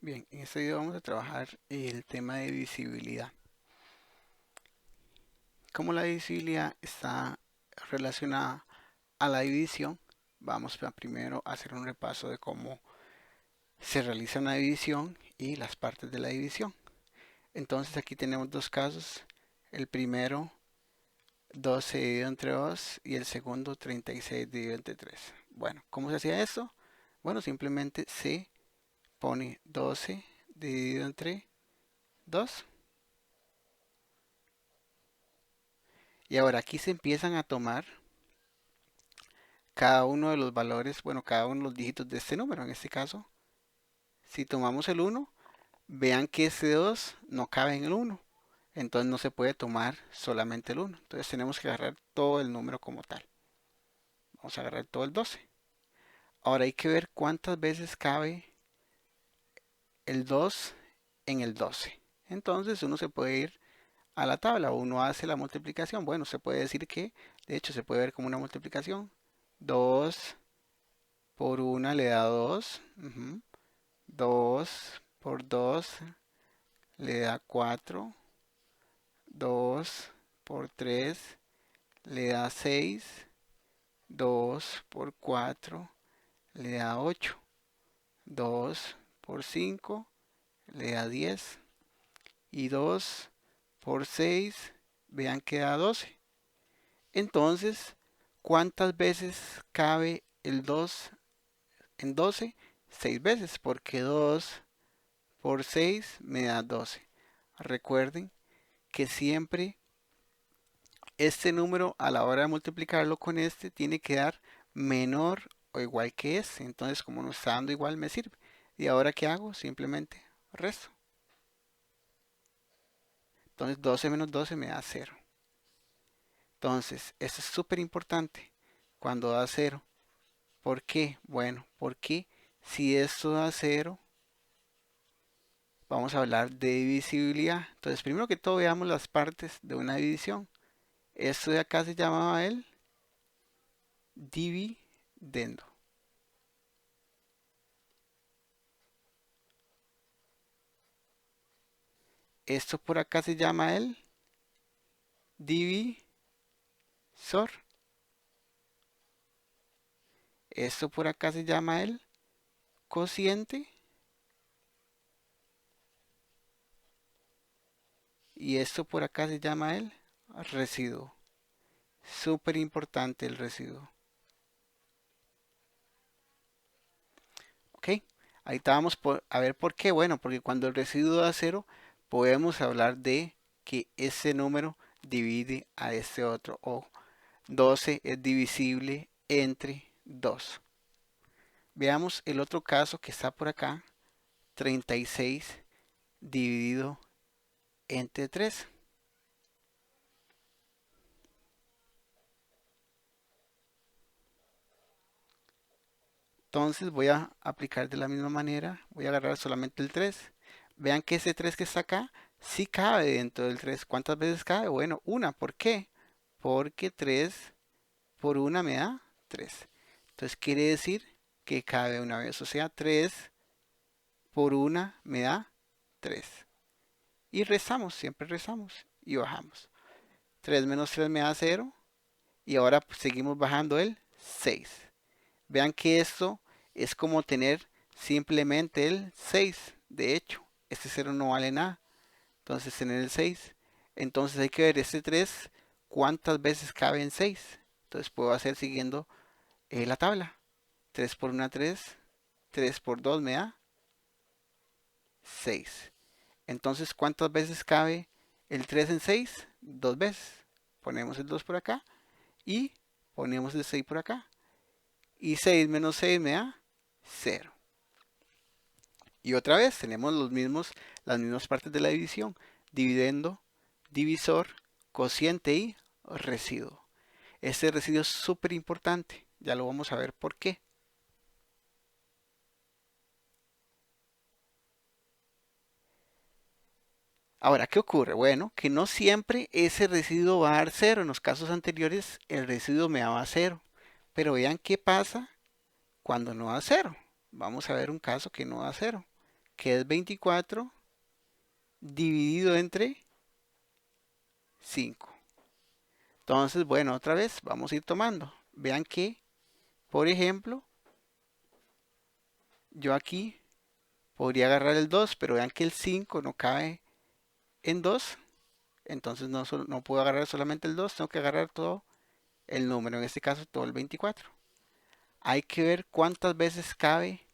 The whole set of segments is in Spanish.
Bien, en este video vamos a trabajar el tema de divisibilidad. Como la divisibilidad está relacionada a la división, vamos a primero hacer un repaso de cómo se realiza una división y las partes de la división. Entonces aquí tenemos dos casos. El primero, 12 dividido entre 2 y el segundo, 36 dividido entre 3. Bueno, ¿cómo se hacía esto? Bueno, simplemente se pone 12 dividido entre 2. Y ahora aquí se empiezan a tomar cada uno de los valores, bueno, cada uno de los dígitos de este número. En este caso, si tomamos el 1, vean que ese 2 no cabe en el 1. Entonces no se puede tomar solamente el 1. Entonces tenemos que agarrar todo el número como tal. Vamos a agarrar todo el 12. Ahora hay que ver cuántas veces cabe el 2 en el 12. Entonces uno se puede ir a la tabla, uno hace la multiplicación. Bueno, se puede decir que, de hecho, se puede ver como una multiplicación. 2 por 1 le da 2. 2 por 2 le da 4. 2 por 3 le da 6. 2 por 4 le da 8. 2 por 5 le da 10. Y 2 por 6, vean que da 12. Entonces, ¿cuántas veces cabe el 2 en 12? 6 veces, porque 2 por 6 me da 12. Recuerden que siempre este número a la hora de multiplicarlo con este tiene que dar menor o igual que este. Entonces, como no está dando igual, me sirve. ¿Y ahora qué hago? Simplemente resto. Entonces, 12 menos 12 me da 0. Entonces, esto es súper importante cuando da 0. ¿Por qué? Bueno, porque si esto da 0, vamos a hablar de divisibilidad. Entonces, primero que todo, veamos las partes de una división. Esto de acá se llamaba el dividendo. Esto por acá se llama el divisor. Esto por acá se llama el cociente. Y esto por acá se llama el residuo. Súper importante el residuo. ¿Ok? Ahí estábamos a ver por qué. Bueno, porque cuando el residuo da cero, podemos hablar de que ese número divide a este otro. O 12 es divisible entre 2. Veamos el otro caso que está por acá. 36 dividido entre 3. Entonces voy a aplicar de la misma manera. Voy a agarrar solamente el 3. Vean que ese 3 que está acá sí cabe dentro del 3. ¿Cuántas veces cabe? Bueno, una. ¿Por qué? Porque 3 por una me da 3. Entonces quiere decir que cabe una vez. O sea, 3 por una me da 3. Y rezamos, siempre rezamos y bajamos. 3 menos 3 me da 0. Y ahora pues, seguimos bajando el 6. Vean que esto es como tener simplemente el 6. De hecho, este 0 no vale nada. Entonces tener el 6. Entonces hay que ver este 3 cuántas veces cabe en 6. Entonces puedo hacer siguiendo la tabla. 3 por 1, 3. 3 por 2 me da 6. Entonces, ¿cuántas veces cabe el 3 en 6? Dos veces. Ponemos el 2 por acá y ponemos el 6 por acá. Y 6 menos 6 me da 0. Y otra vez tenemos las mismas partes de la división. Dividendo, divisor, cociente y residuo. Este residuo es súper importante. Ya lo vamos a ver por qué. Ahora, ¿qué ocurre? Bueno, que no siempre ese residuo va a dar cero. En los casos anteriores el residuo me daba cero. Pero vean qué pasa cuando no da cero. Vamos a ver un caso que no da cero. que es 24 dividido entre 5. Entonces, bueno, otra vez vamos a ir tomando. Vean que, por ejemplo, yo aquí podría agarrar el 2, pero vean que el 5 no cabe en 2. Entonces no puedo agarrar solamente el 2, tengo que agarrar todo el número, en este caso todo el 24. Hay que ver cuántas veces cabe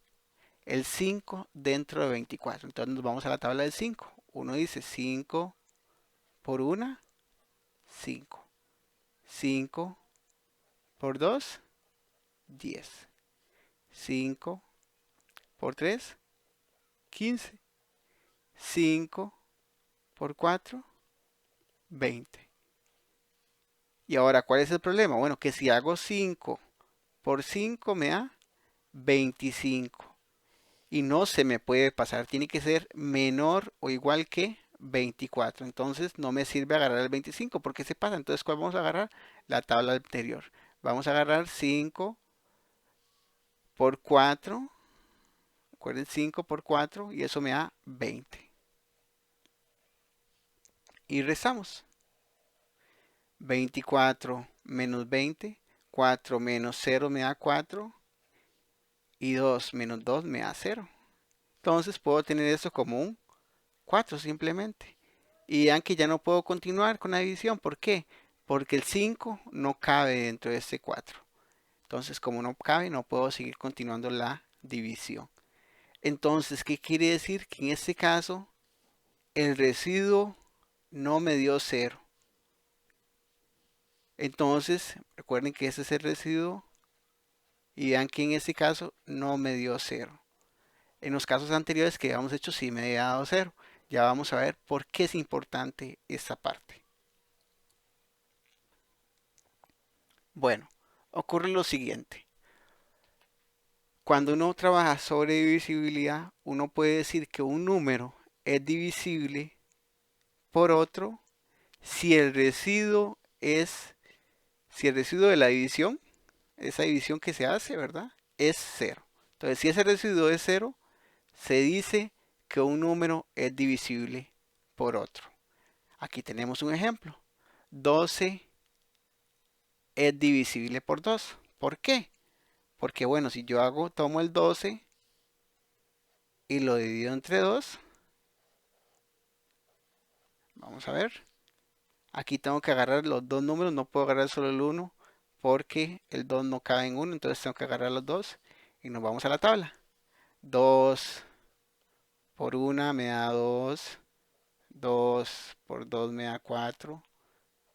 el 5 dentro de 24. Entonces nos vamos a la tabla del 5. Uno dice 5 por 1, 5. 5 por 2, 10. 5 por 3, 15. 5 por 4, 20. Y ahora, ¿cuál es el problema? Bueno, que si hago 5 por 5 me da 25. Y no se me puede pasar, tiene que ser menor o igual que 24. Entonces no me sirve agarrar el 25 porque se pasa. Entonces, ¿cuál vamos a agarrar? La tabla anterior. Vamos a agarrar 5 por 4. Recuerden 5 por 4 y eso me da 20. Y rezamos. 24 menos 20. 4 menos 0 me da 4. Y 2 menos 2 me da 0. Entonces puedo tener esto como un 4 simplemente. Y vean que ya no puedo continuar con la división. ¿Por qué? Porque el 5 no cabe dentro de este 4. Entonces, como no cabe, no puedo seguir continuando la división. Entonces, ¿qué quiere decir? Que en este caso, el residuo no me dio 0. Entonces, recuerden que ese es el residuo. Y vean que en este caso no me dio 0. En los casos anteriores que habíamos hecho sí me había dado 0. Ya vamos a ver por qué es importante esta parte. Bueno, ocurre lo siguiente. Cuando uno trabaja sobre divisibilidad, uno puede decir que un número es divisible por otro si el residuo de la división, esa división que se hace, ¿verdad? Es 0. Entonces, si ese residuo es 0, se dice que un número es divisible por otro. Aquí tenemos un ejemplo. 12 es divisible por 2. ¿Por qué? Porque bueno, si yo tomo el 12 y lo divido entre 2, vamos a ver. Aquí tengo que agarrar los dos números, no puedo agarrar solo el 1 porque el 2 no cabe en 1, entonces tengo que agarrar los dos y nos vamos a la tabla. 2 por 1 me da 2, 2 por 2 me da 4,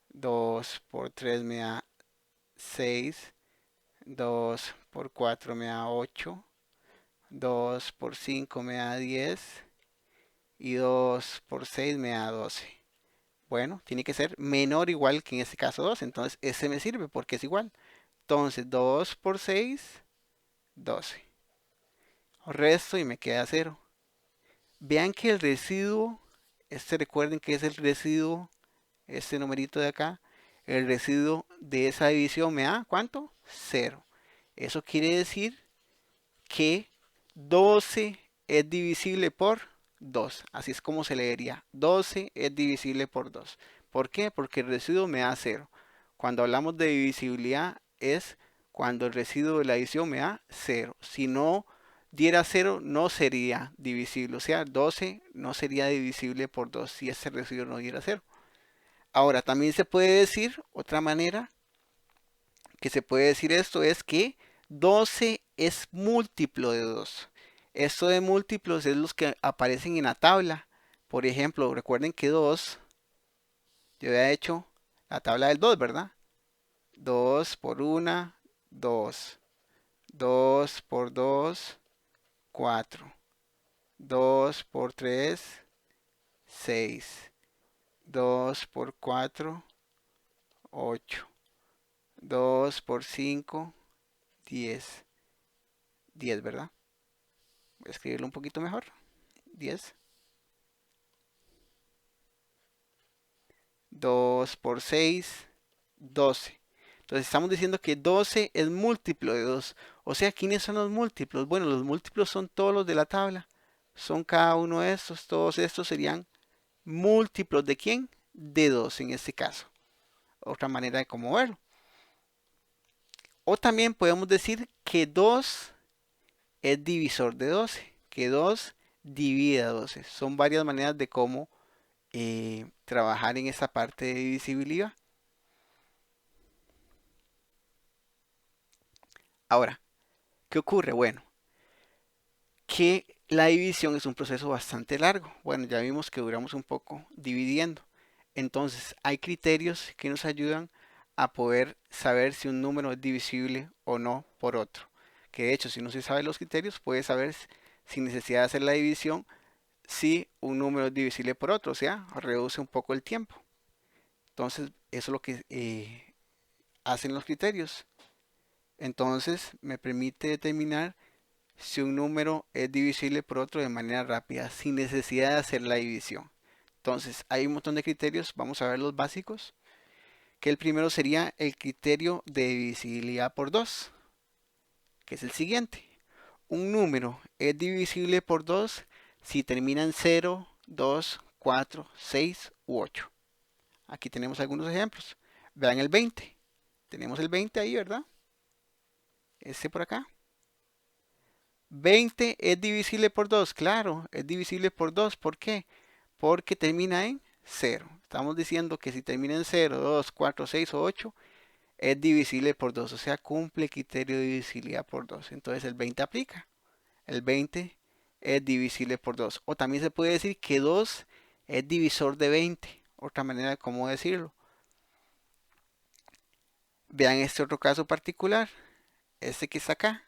2 por 3 me da 6, 2 por 4 me da 8, 2 por 5 me da 10 y 2 por 6 me da 12. Bueno, tiene que ser menor o igual que en este caso 2, entonces ese me sirve porque es igual. Entonces 2 por 6, 12. Resto y me queda 0. Vean que el residuo, recuerden que es el residuo, este numerito de acá, el residuo de esa división me da, ¿cuánto? 0. Eso quiere decir que 12 es divisible por 2. Así es como se leería. 12 es divisible por 2. ¿Por qué? Porque el residuo me da 0. Cuando hablamos de divisibilidad es cuando el residuo de la adición me da 0. Si no diera 0 no sería divisible. O sea, 12 no sería divisible por 2 si ese residuo no diera 0. Ahora, también se puede decir, otra manera que se puede decir esto es que 12 es múltiplo de 2. Esto de múltiplos es los que aparecen en la tabla. Por ejemplo, recuerden que 2, yo había hecho la tabla del 2, ¿verdad? 2 por 1, 2. 2 por 2, 4. 2 por 3, 6. 2 por 4, 8. 2 por 5, 10. 10, ¿verdad? Voy a escribirlo un poquito mejor. 10. 2 por 6, 12. Entonces estamos diciendo que 12 es múltiplo de 2. O sea, ¿quiénes son los múltiplos? Bueno, los múltiplos son todos los de la tabla. son cada uno de estos. Todos estos serían múltiplos ¿de quién? De 2 en este caso. Otra manera de cómo verlo. O también podemos decir que 2 es divisor de 12. Que 2 divide a 12. Son varias maneras de cómo trabajar en esta parte de divisibilidad. Ahora, ¿qué ocurre? Bueno, que la división es un proceso bastante largo. Bueno, ya vimos que duramos un poco dividiendo. Entonces, hay criterios que nos ayudan a poder saber si un número es divisible o no por otro. Que de hecho, si no se sabe los criterios, puede saber sin necesidad de hacer la división si un número es divisible por otro, o sea, reduce un poco el tiempo. Entonces, eso es lo que hacen los criterios. Entonces, me permite determinar si un número es divisible por otro de manera rápida, sin necesidad de hacer la división. Entonces, hay un montón de criterios, vamos a ver los básicos, que el primero sería el criterio de divisibilidad por 2, que es el siguiente. Un número es divisible por 2 si termina en 0, 2, 4, 6 u 8. Aquí tenemos algunos ejemplos. Vean el 20. Tenemos el 20 ahí, ¿verdad? Este por acá. 20 es divisible por 2, claro, es divisible por 2. ¿Por qué? Porque termina en 0. Estamos diciendo que si termina en 0, 2, 4, 6 o 8, es divisible por 2. O sea, cumple el criterio de divisibilidad por 2. Entonces el 20 aplica. El 20 es divisible por 2. O también se puede decir que 2 es divisor de 20. Otra manera de cómo decirlo. Vean este otro caso particular. Este que está acá.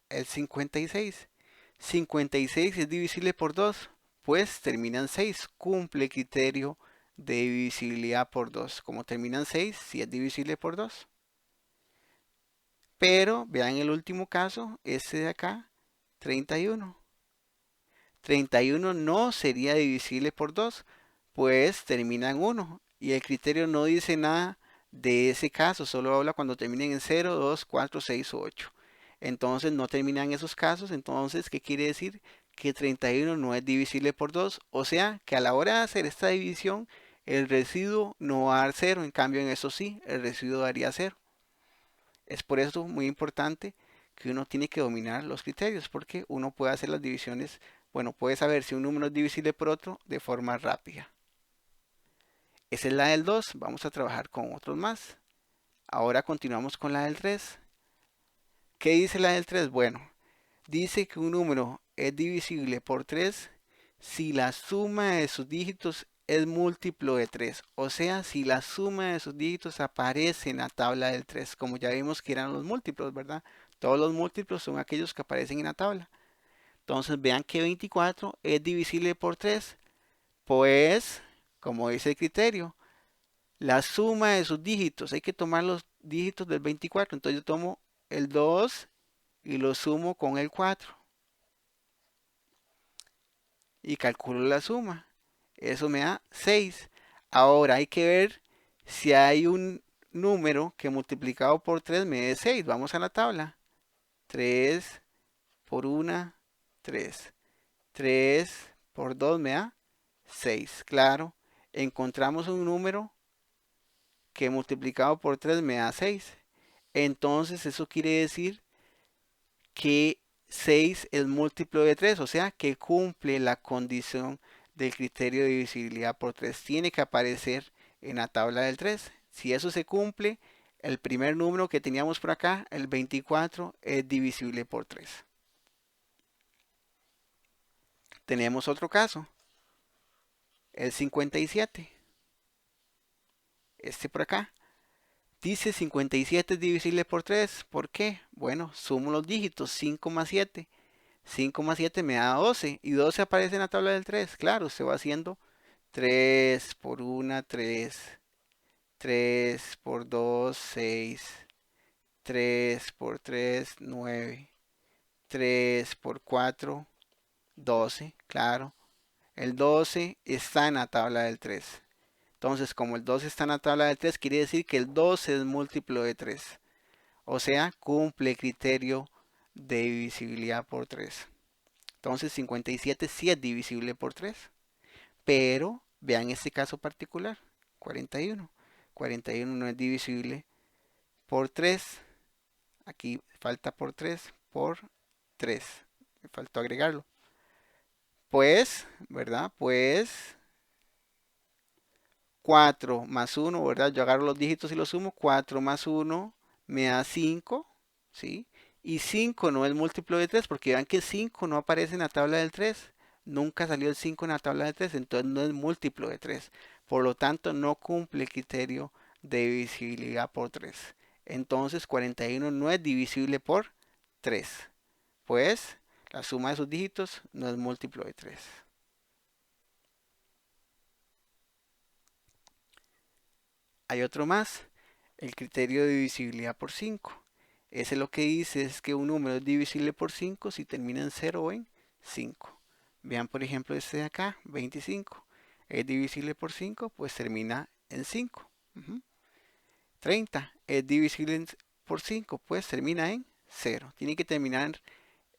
El 56. 56 es divisible por 2, pues termina en 6. Cumple el criterio de divisibilidad por 2. Como termina en 6, sí es divisible por 2. Pero vean el último caso, este de acá, 31. 31 no sería divisible por 2, pues termina en 1. Y el criterio no dice nada de ese caso, solo habla cuando terminen en 0, 2, 4, 6 o 8. Entonces no terminan esos casos. Entonces, ¿qué quiere decir? Que 31 no es divisible por 2. O sea, que a la hora de hacer esta división, el residuo no va a dar 0. En cambio, en eso sí, el residuo daría 0. Es por eso muy importante que uno tiene que dominar los criterios, porque uno puede hacer las divisiones, bueno, puede saber si un número es divisible por otro de forma rápida. Esa es la del 2, vamos a trabajar con otros más. Ahora continuamos con la del 3. ¿Qué dice la del 3? Bueno, dice que un número es divisible por 3 si la suma de sus dígitos es múltiplo de 3. O sea, si la suma de sus dígitos aparece en la tabla del 3. Como ya vimos que eran los múltiplos, ¿verdad? Todos los múltiplos son aquellos que aparecen en la tabla. Entonces vean que 24 es divisible por 3. Pues, como dice el criterio, la suma de sus dígitos, hay que tomar los dígitos del 24. Entonces yo tomo el 2 y lo sumo con el 4. Y calculo la suma. Eso me da 6. Ahora hay que ver si hay un número que multiplicado por 3 me dé 6. Vamos a la tabla. 3 por 1, 3. 3 por 2 me da 6. Claro, encontramos un número que multiplicado por 3 me da 6. Entonces eso quiere decir que 6 es múltiplo de 3, o sea que cumple la condición del criterio de divisibilidad por 3. Tiene que aparecer en la tabla del 3. Si eso se cumple, el primer número que teníamos por acá, el 24, es divisible por 3. Tenemos otro caso, el 57. Este por acá. Dice 57 es divisible por 3. ¿Por qué? Bueno, sumo los dígitos. 5 más 7. 5 más 7 me da 12. Y 12 aparece en la tabla del 3. Claro, se va haciendo 3 por 1, 3. 3 por 2, 6. 3 por 3, 9. 3 por 4, 12. Claro, el 12 está en la tabla del 3. Entonces, como el 12 está en la tabla del 3, quiere decir que el 12 es múltiplo de 3. O sea, cumple el criterio de divisibilidad por 3. Entonces 57 sí es divisible por 3. Pero vean este caso particular, 41. 41 no es divisible por 3. Aquí falta por 3, por 3. Me faltó agregarlo. Pues, ¿verdad? Pues 4 más 1, ¿verdad? Yo agarro los dígitos y los sumo. 4 más 1 me da 5, ¿sí? Y 5 no es múltiplo de 3 porque vean que 5 no aparece en la tabla del 3. Nunca salió el 5 en la tabla del 3, entonces no es múltiplo de 3. Por lo tanto, no cumple el criterio de divisibilidad por 3. Entonces, 41 no es divisible por 3. Pues, la suma de sus dígitos no es múltiplo de 3. Hay otro más, el criterio de divisibilidad por 5. Ese lo que dice es que un número es divisible por 5 si termina en 0 o en 5. Vean por ejemplo este de acá, 25. Es divisible por 5, pues termina en 5. 30 es divisible por 5, pues termina en 0. Tiene que terminar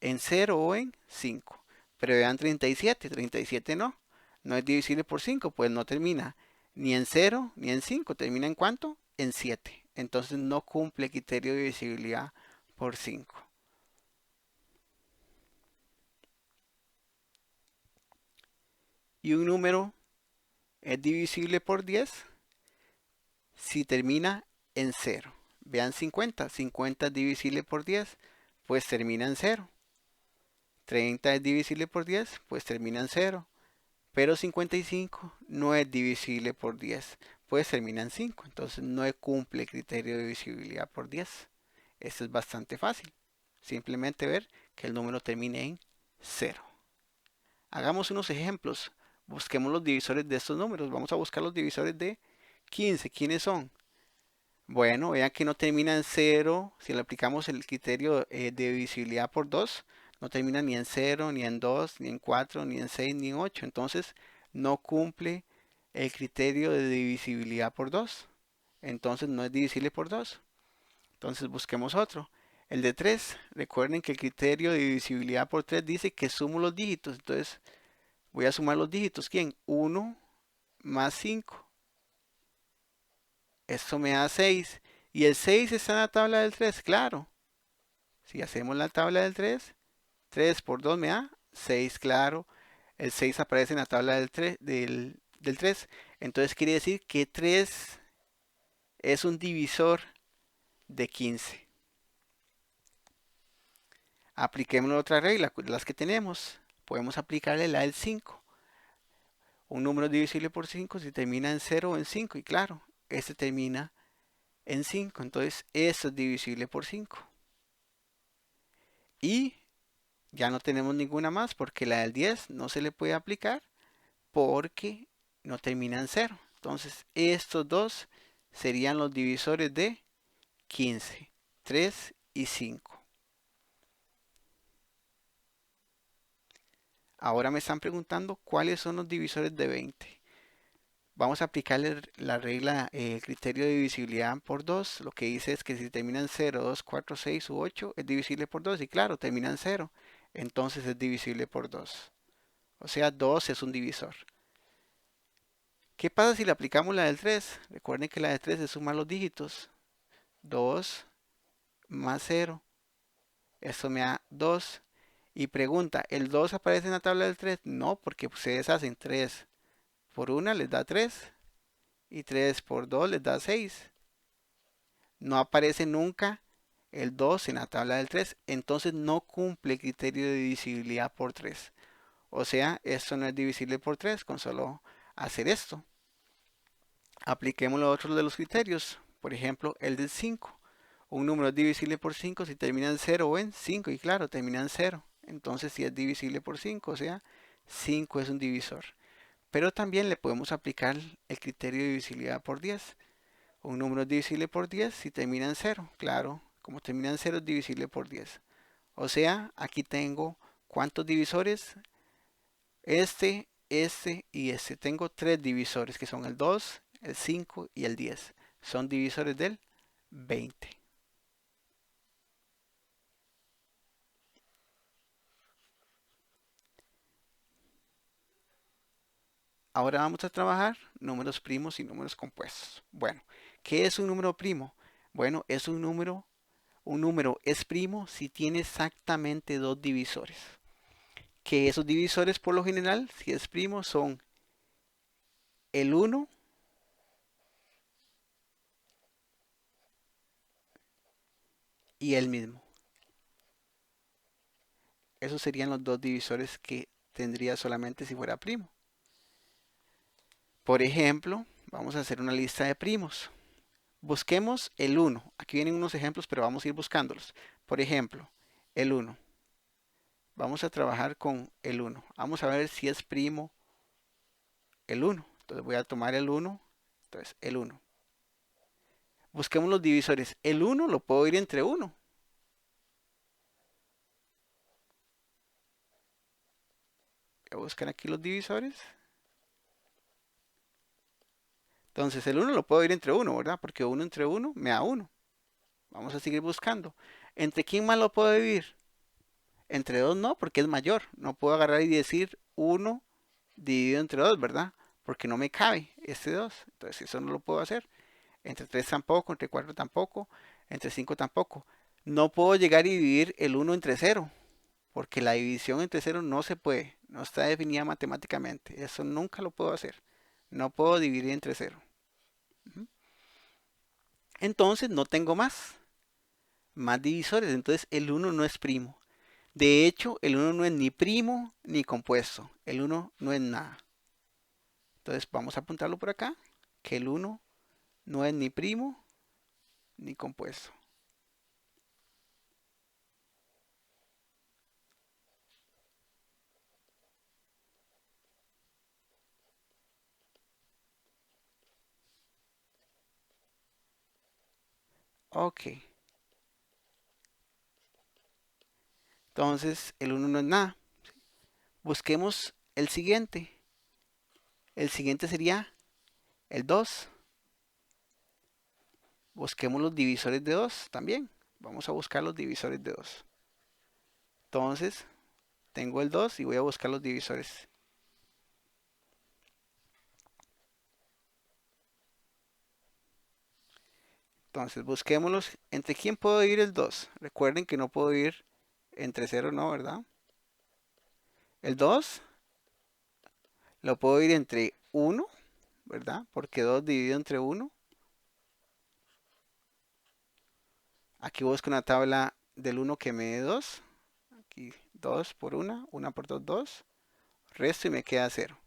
en 0 o en 5. Pero vean 37, 37 no. No es divisible por 5, pues no termina ni en 0 ni en 5. ¿Termina en cuánto? En 7. Entonces no cumple el criterio de divisibilidad por 5. Y un número es divisible por 10 si termina en 0. Vean 50. 50 es divisible por 10, pues termina en 0. 30 es divisible por 10, pues termina en 0. Pero 55 no es divisible por 10, pues termina en 5. Entonces no cumple el criterio de divisibilidad por 10. Esto es bastante fácil. Simplemente ver que el número termine en 0. Hagamos unos ejemplos. Busquemos los divisores de estos números. Vamos a buscar los divisores de 15. ¿Quiénes son? Bueno, vean que no termina en 0. Si le aplicamos el criterio de divisibilidad por 2, no termina ni en 0, ni en 2, ni en 4, ni en 6, ni en 8. Entonces, no cumple el criterio de divisibilidad por 2. Entonces, no es divisible por 2. Entonces, busquemos otro. El de 3. Recuerden que el criterio de divisibilidad por 3 dice que sumo los dígitos. Entonces, voy a sumar los dígitos. ¿Quién? 1 más 5. Esto me da 6. Y el 6 está en la tabla del 3, claro. Si hacemos la tabla del 3, 3 por 2 me da 6, claro. El 6 aparece en la tabla del 3, del 3. Entonces quiere decir que 3 es un divisor de 15. Apliquemos otra regla, las que tenemos. Podemos aplicarle la del 5. Un número es divisible por 5 si termina en 0 o en 5. Y claro, este termina en 5. Entonces, esto es divisible por 5. Y ya no tenemos ninguna más porque la del 10 no se le puede aplicar porque no termina en 0. Entonces, estos dos serían los divisores de 15, 3 y 5. Ahora me están preguntando cuáles son los divisores de 20. Vamos a aplicarle la regla, el criterio de divisibilidad por 2. Lo que dice es que si termina en 0, 2, 4, 6 u 8 es divisible por 2. Y claro, termina en 0. Entonces es divisible por 2. O sea, 2 es un divisor. ¿Qué pasa si le aplicamos la del 3? Recuerden que la de 3 es sumar los dígitos. 2 más 0. Esto me da 2. Y pregunta, ¿el 2 aparece en la tabla del 3? No, porque se deshacen 3 por 1 les da 3. Y 3 por 2 les da 6. No aparece nunca el 2 en la tabla del 3. Entonces no cumple el criterio de divisibilidad por 3. O sea, esto no es divisible por 3 con solo hacer esto. Apliquemos los otros de los criterios. Por ejemplo, el del 5. Un número es divisible por 5 si termina en 0 o en 5. Y claro, termina en 0. Entonces sí es divisible por 5. O sea, 5 es un divisor. Pero también le podemos aplicar el criterio de divisibilidad por 10. Un número es divisible por 10 si termina en 0. Claro, como termina en 0 es divisible por 10. O sea, aquí tengo ¿cuántos divisores? Este y este. Tengo tres divisores que son el 2, el 5 y el 10. Son divisores del 20. Ahora vamos a trabajar números primos y números compuestos. Bueno, ¿qué es un número primo? Bueno, es un número es primo si tiene exactamente dos divisores. Que esos divisores por lo general, si es primo, son el uno y el mismo. Esos serían los dos divisores que tendría solamente si fuera primo. Por ejemplo, vamos a hacer una lista de primos. Busquemos el uno. Aquí vienen unos ejemplos, pero vamos a ir buscándolos. Por ejemplo, el uno. Vamos a trabajar con el uno. Vamos a ver si es primo el uno. Entonces voy a tomar el uno. Entonces, el uno. Busquemos los divisores. El uno lo puedo ir entre uno. Voy a buscar aquí los divisores. Entonces, el uno lo puedo ir entre uno, ¿verdad? Porque uno entre uno me da uno. Vamos a seguir buscando. ¿Entre quién más lo puedo dividir? Entre 2 no, porque es mayor. No puedo agarrar y decir uno dividido entre 2, ¿verdad? Porque no me cabe este 2. Entonces eso no lo puedo hacer. Entre 3 tampoco, entre 4 tampoco, entre 5 tampoco. No puedo llegar y dividir el uno entre cero, porque la división entre cero no se puede. No está definida matemáticamente. Eso nunca lo puedo hacer. No puedo dividir entre cero. Entonces no tengo más divisores. Entonces el uno no es primo. De hecho, el uno no es ni primo ni compuesto. El uno no es nada. Entonces vamos a apuntarlo por acá, que el uno no es ni primo ni compuesto. Ok, entonces el uno no es nada. Busquemos el siguiente. El siguiente sería el 2. Busquemos los divisores de 2 también. Vamos a buscar los divisores de 2. Entonces, tengo el 2 y voy a buscar los divisores. Entonces, busquémoslos. ¿Entre quién puedo ir el 2? Recuerden que no puedo ir entre cero, no, ¿verdad? El 2 lo puedo ir entre uno, ¿verdad? Porque 2 dividido entre uno. Aquí busco una tabla del uno que me dé 2. Aquí 2 por 1 por 2, 2. Resto y me queda cero.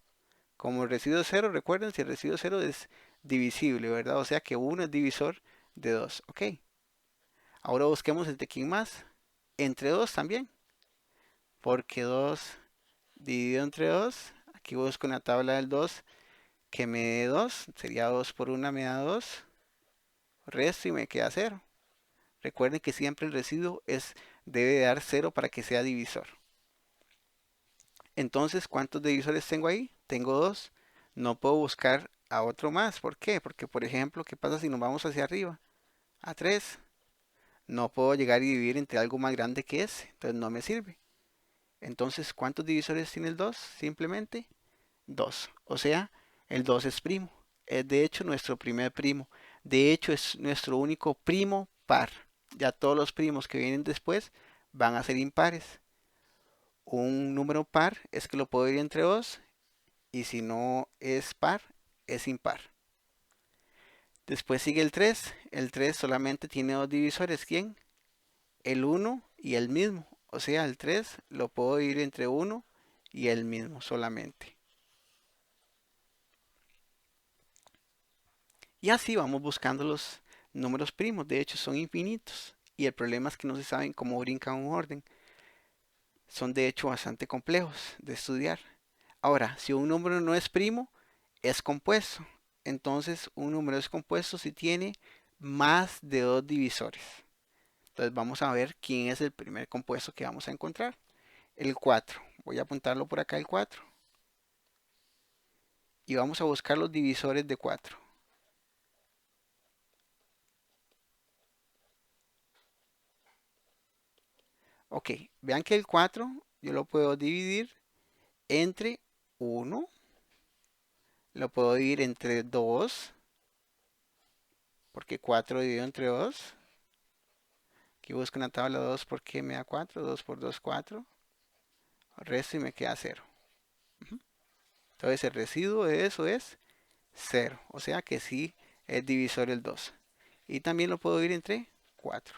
Como el residuo cero, recuerden, si el residuo cero es divisible, ¿verdad? O sea que uno es divisor de 2. Ok. Ahora busquemos entre quién más. Entre 2 también. Porque 2 dividido entre 2. Aquí busco una tabla del 2 que me dé 2. Sería 2 por 1 me da 2. Resto y me queda cero. Recuerden que siempre el residuo debe dar cero para que sea divisor. Entonces, ¿cuántos divisores tengo ahí? Tengo 2. No puedo buscar a otro más. ¿Por qué? Porque, por ejemplo, ¿qué pasa si nos vamos hacia arriba? A 3. No puedo llegar y dividir entre algo más grande que ese. Entonces no me sirve. Entonces, ¿cuántos divisores tiene el 2? Simplemente 2. O sea, el 2 es primo. Es de hecho nuestro primer primo. De hecho, es nuestro único primo par. Ya todos los primos que vienen después van a ser impares. Un número par es que lo puedo ir entre 2 y si no es par, es impar. Después sigue el 3. El 3 solamente tiene dos divisores. ¿Quién? El uno y el mismo. O sea, el 3 lo puedo ir entre uno y el mismo solamente. Y así vamos buscando los números primos. De hecho, son infinitos. Y el problema es que no se saben cómo brincan un orden. Son de hecho bastante complejos de estudiar. Ahora, si un número no es primo, es compuesto. Entonces, un número es compuesto si tiene más de dos divisores. Entonces, vamos a ver quién es el primer compuesto que vamos a encontrar. El 4. Voy a apuntarlo por acá el 4. Y vamos a buscar los divisores de 4. Ok, vean que el 4 yo lo puedo dividir entre uno Lo puedo dividir entre 2, porque 4 dividido entre 2. Aquí busco una tabla 2 porque me da 4. 2 por 2, 4. Resto y me queda 0. Entonces el residuo de eso es 0. O sea que sí es divisor el 2. Y también lo puedo dividir entre 4.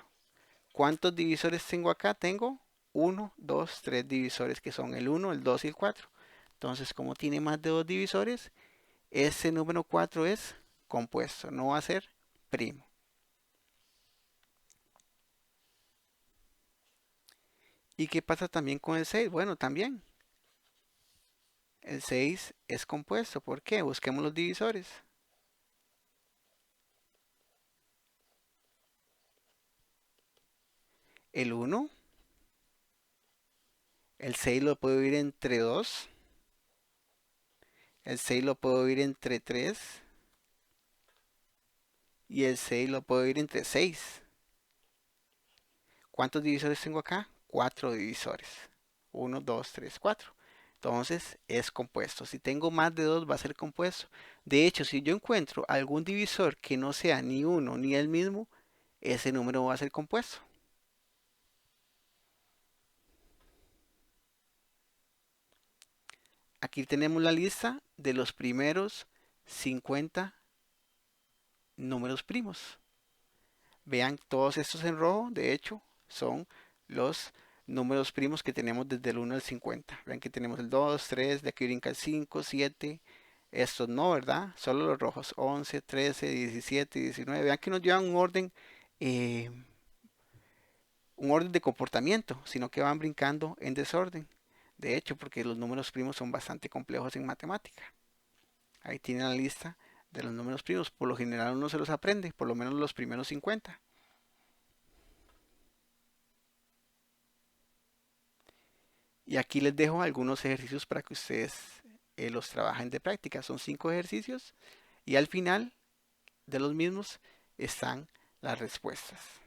¿Cuántos divisores tengo acá? Tengo 1, 2, 3 divisores que son el 1, el 2 y el 4. Entonces, como tiene más de 2 divisores, ese número 4 es compuesto, no va a ser primo. ¿Y qué pasa también con el 6? Bueno, también el 6 es compuesto. ¿Por qué? Busquemos los divisores. El 1, el 6 lo puedo dividir entre 2, el 6 lo puedo dividir entre 3 y el 6 lo puedo dividir entre 6. ¿Cuántos divisores tengo acá? 4 divisores. 1, 2, 3, 4. Entonces es compuesto. Si tengo más de 2 va a ser compuesto. De hecho, si yo encuentro algún divisor que no sea ni uno ni el mismo, ese número va a ser compuesto. Aquí tenemos la lista de los primeros 50 números primos. Vean, todos estos en rojo, de hecho, son los números primos que tenemos desde el 1 al 50. Vean que tenemos el 2, 3, de aquí brinca el 5, 7. Estos no, ¿verdad? Solo los rojos, 11, 13, 17, 19. Vean que nos llevan eh, un orden de comportamiento, sino que van brincando en desorden. De hecho, porque los números primos son bastante complejos en matemática. Ahí tienen la lista de los números primos. Por lo general uno se los aprende, por lo menos los primeros 50. Y aquí les dejo algunos ejercicios para que ustedes los trabajen de práctica. Son 5 ejercicios y al final de los mismos están las respuestas.